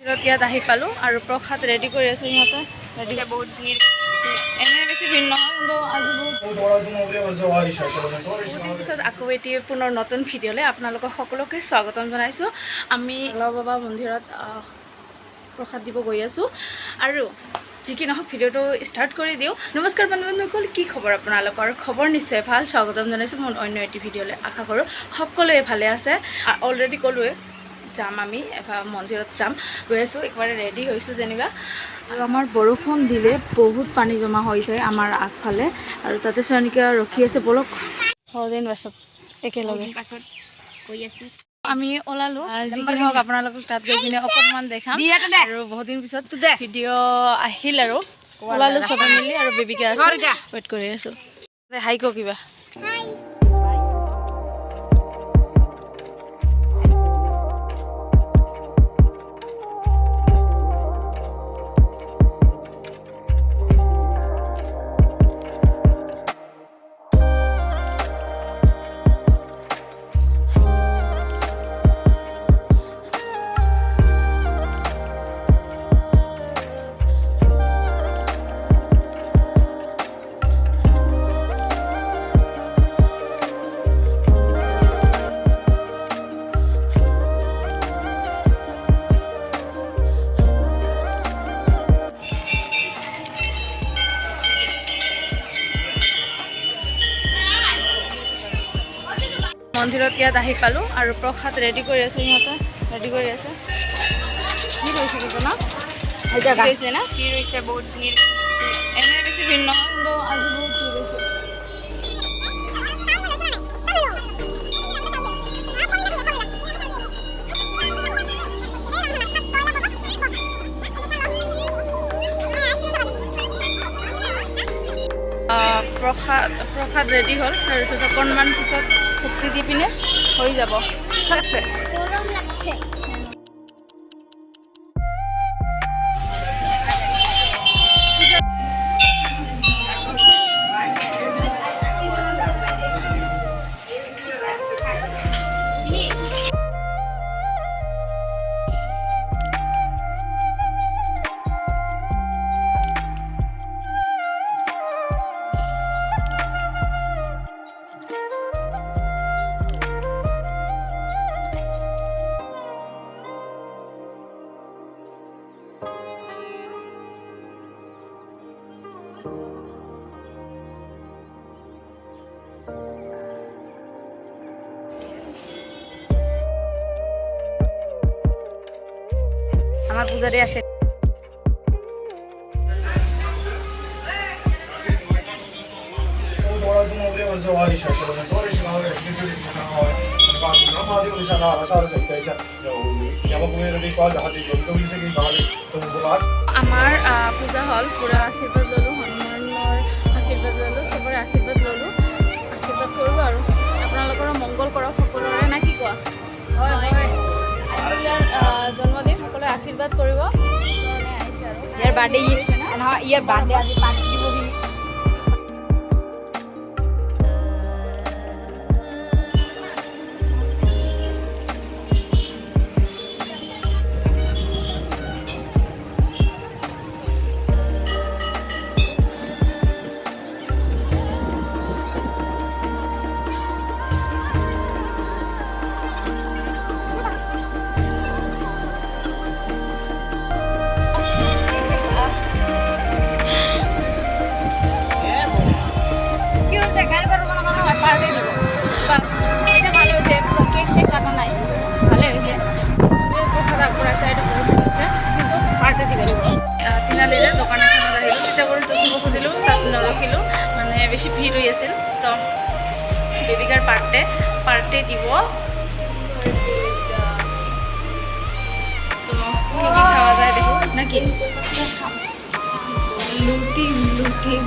ইয়াত আহি পালোঁ আৰু প্ৰসাদ ৰেডি কৰি আছোঁ। সিহঁতে ৰেডি বহুত ভিৰ, এনে বেছি ভিৰ নহয়, কিন্তু আজি বহুত পিছত আকৌ এতিয়া পুনৰ নতুন ভিডিঅ'লৈ আপোনালোকক সকলোকে স্বাগতম জনাইছোঁ। আমি বাবা মন্দিৰত প্ৰসাদ দিব গৈ আছোঁ আৰু যি কি নহওক ভিডিঅ'টো ষ্টাৰ্ট কৰি দিওঁ। নমস্কাৰ বন্ধু-বান্ধৱীসকল, কি খবৰ আপোনালোকৰ? খবৰ নিশ্চয় ভাল। স্বাগতম জনাইছোঁ মোৰ অন্য এটি ভিডিঅ'লৈ। আশা কৰোঁ সকলোৱে ভালে আছে। অলৰেডি ক'লোৱে যাম, আমি এবাৰ মন্দিৰত যাম, গৈ আছোঁ। একবাৰে ৰেডি হৈছোঁ যেনিবা। আৰু আমাৰ বৰষুণ দিলে বহুত পানী জমা হৈ যায় আমাৰ আগফালে, আৰু তাতে চয়নিকা ৰখি আছে। বলক দিন পাছত একেলগে গৈ আছোঁ। আমি ওলালোঁ, যি কি নহওক আপোনালোকক তাত গৈ কিনে অকণমান দেখাম। আৰু বহুত দিন পিছত ভিডিঅ' আহিল আৰু ওলালোঁ চবে মিলি, আৰু বেবিকা আছে, ৱেইট কৰি আছোঁ। হাই ক কিবা। মন্দিৰত ইয়াত আহি পালোঁ আৰু প্ৰসাদ ৰেডি কৰি আছোঁ। সিহঁতে ৰেডি কৰি আছে। কি হৈছে কিন্তু ন হৈছে না, কি হৈছে বহুত ভিৰ, এনে বেছি ভিৰ নহয়, কিন্তু আজি বহুত ভিৰ হৈছে। প্ৰসাদ ৰেডি হ'ল, তাৰপিছত অকণমান পিছত ভক্তি দি পিনে হৈ যাব। ঠিক আছে। আমাৰ পূজাৰি আসে। আমাৰ পূজা হ'ল, পুৰা আশীৰ্বাদ ল'লোঁ, হনুমানৰ আশীৰ্বাদ ল'লোঁ, চবৰে আশীৰ্বাদ ল'লোঁ। আশীৰ্বাদ কৰিব আৰু আপোনালোকৰো মংগল কৰক সকলোৰে, নে কি কোৱা? ইয়াৰ জন্মদিন, সকলোৱে আশীৰ্বাদ কৰিব। ইয়াৰ বাৰ্থডে নহয়, ইয়াৰ বাৰ্থডে আজি পাৰ্টি দিবহি। এটা ভালো হয়েছে, কেক টেক কাটা নাই, ভালো হয়েছে। প্রসাদ আগবঢ়াইছে, এটা বহুত ভাল হৈছে, কিন্তু পাৰ্টি দিব লাগিব। তিনিআলিৰে দোকান এখনত আহিলোঁ, তেতিয়া কৰি ৰখিব খুজিলোঁ, তাত নৰখিলোঁ, মানে বেছি ভিৰ হৈ আছিল। তো বেবিকাৰ পাৰ্টি দিব। তো কি খাওয়া যায় দেখো নাকি, লুটিম